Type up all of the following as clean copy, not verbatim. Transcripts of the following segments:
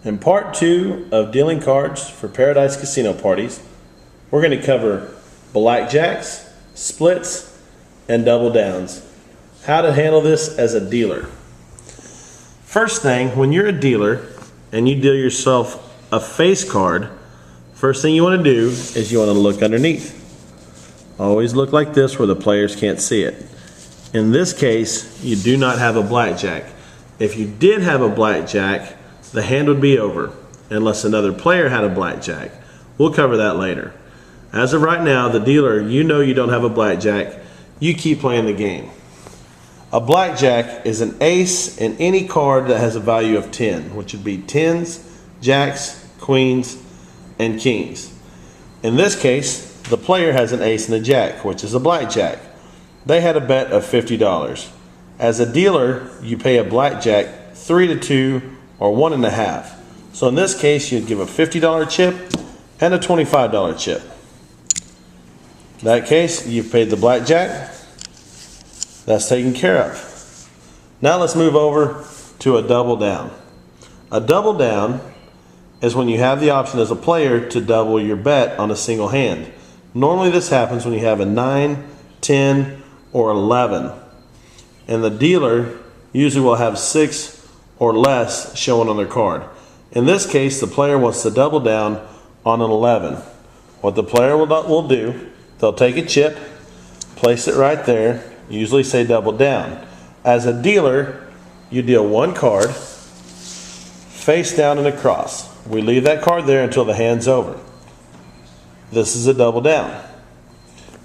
In part 2 of dealing cards for Paradise Casino parties, we're going to cover blackjacks, splits, and double downs. How to handle this as a dealer. First thing, when you're a dealer and you deal yourself a face card, first thing you want to do is you want to look underneath. Always look like this where the players can't see it. In this case, you do not have a blackjack. If you did have a blackjack, the hand would be over, unless another player had a blackjack. We'll cover that later. As of right now, the dealer, you know you don't have a blackjack, you keep playing the game. A blackjack is an ace in any card that has a value of 10, which would be tens, jacks, queens, and kings. In this case, the player has an ace and a jack, which is a blackjack. They had a bet of $50. As a dealer, you pay a blackjack 3 to 2 or 1.5. So in this case, you'd give a $50 chip and a $25 chip. In that case, you've paid the blackjack. That's taken care of. Now let's move over to a double down. A double down is when you have the option as a player to double your bet on a single hand. Normally this happens when you have a 9, 10, or 11. And the dealer usually will have 6 or less showing on their card. In this case, the player wants to double down on an 11. What the player will do, they'll take a chip, place it right there, usually say double down. As a dealer, you deal one card, face down and across. We leave that card there until the hand's over. This is a double down.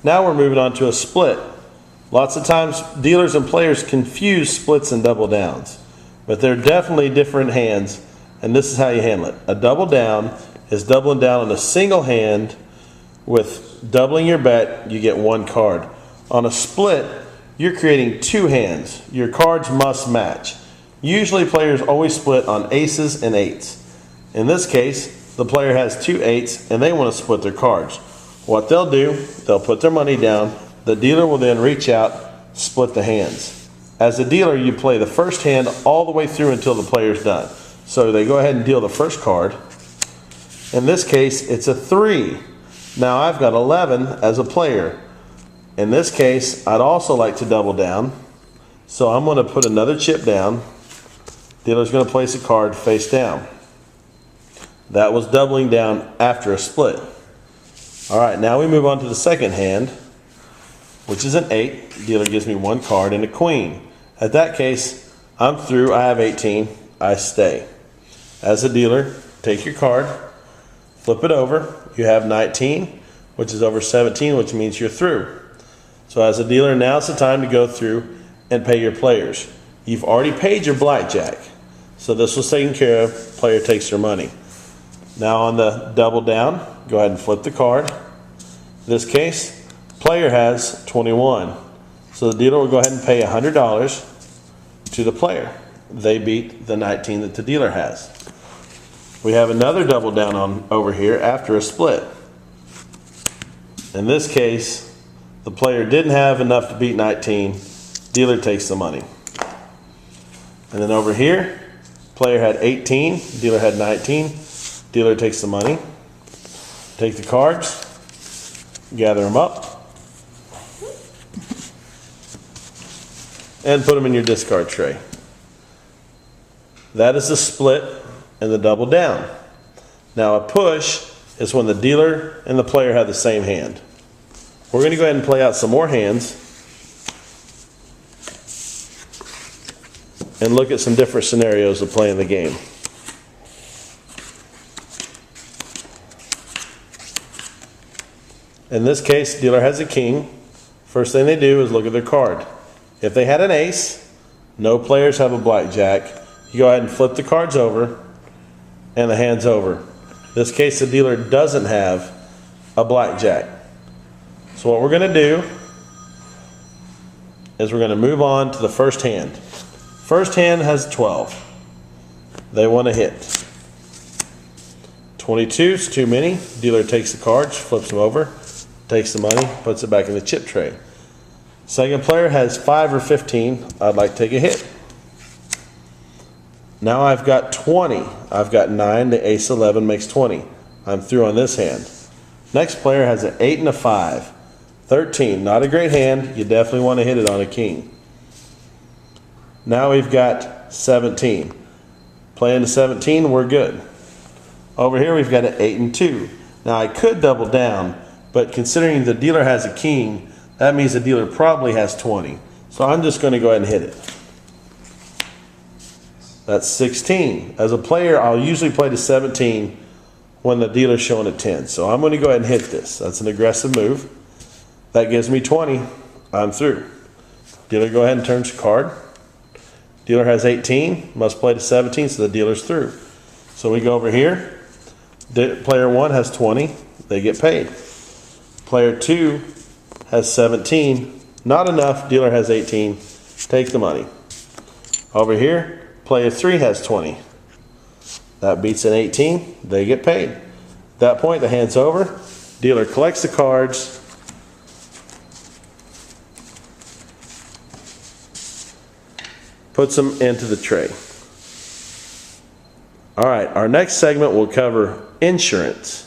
Now we're moving on to a split. Lots of times dealers and players confuse splits and double downs, but they're definitely different hands, and this is how you handle it. A double down is doubling down on a single hand. With doubling your bet, you get one card. On a split, you're creating two hands. Your cards must match. Usually players always split on aces and eights. In this case, the player has 2 eights and they want to split their cards. What they'll do, they'll put their money down. The dealer will then reach out, split the hands. As a dealer, you play the first hand all the way through until the player's done. So they go ahead and deal the first card. In this case, it's a 3. Now I've got 11 as a player. In this case, I'd also like to double down. So I'm going to put another chip down. Dealer's going to place a card face down. That was doubling down after a split. All right, now we move on to the second hand, which is an 8. Dealer gives me one card and a queen. At that case, I'm through. I have 18. I stay. As a dealer, take your card, flip it over. You have 19, which is over 17, which means you're through. So as a dealer, now it's the time to go through and pay your players. You've already paid your blackjack, so this was taken care of. Player takes their money. Now on the double down, go ahead and flip the card. In this case, player has 21. So the dealer will go ahead and pay $100 to the player. They beat the 19 that the dealer has. We have another double down on over here after a split. In this case, the player didn't have enough to beat 19. Dealer takes the money. And then over here, player had 18, dealer had 19. Dealer takes the money. Take the cards, gather them up, and put them in your discard tray. That is the split and the double down. Now a push is when the dealer and the player have the same hand. We're going to go ahead and play out some more hands and look at some different scenarios of playing the game. In this case, dealer has a king. First thing they do is look at their card. If they had an ace, no players have a blackjack. You go ahead and flip the cards over and the hand's over. In this case, the dealer doesn't have a blackjack. So what we're going to do is we're going to move on to the first hand. First hand has 12. They want to hit. 22 is too many. Dealer takes the cards, flips them over, takes the money, puts it back in the chip tray. Second player has 5 or 15. I'd like to take a hit. Now I've got 20. I've got 9, the ace 11 makes 20. I'm through on this hand. Next player has an 8 and a 5. 13, not a great hand. You definitely want to hit it on a king. Now we've got 17. Playing the 17, we're good. Over here we've got an 8 and 2. Now I could double down, but considering the dealer has a king, that means the dealer probably has 20. So I'm just going to go ahead and hit it. That's 16. As a player, I'll usually play to 17 when the dealer's showing a 10. So I'm going to go ahead and hit this. That's an aggressive move. That gives me 20. I'm through. Dealer, go ahead and turns your card. Dealer has 18. Must play to 17, so the dealer's through. So we go over here. Player 1 has 20. They get paid. Player 2 has 17. Not enough. Dealer has 18. Take the money. Over here, player 3 has 20. That beats an 18. They get paid. At that point, the hand's over. Dealer collects the cards. Puts them into the tray. All right, our next segment will cover insurance.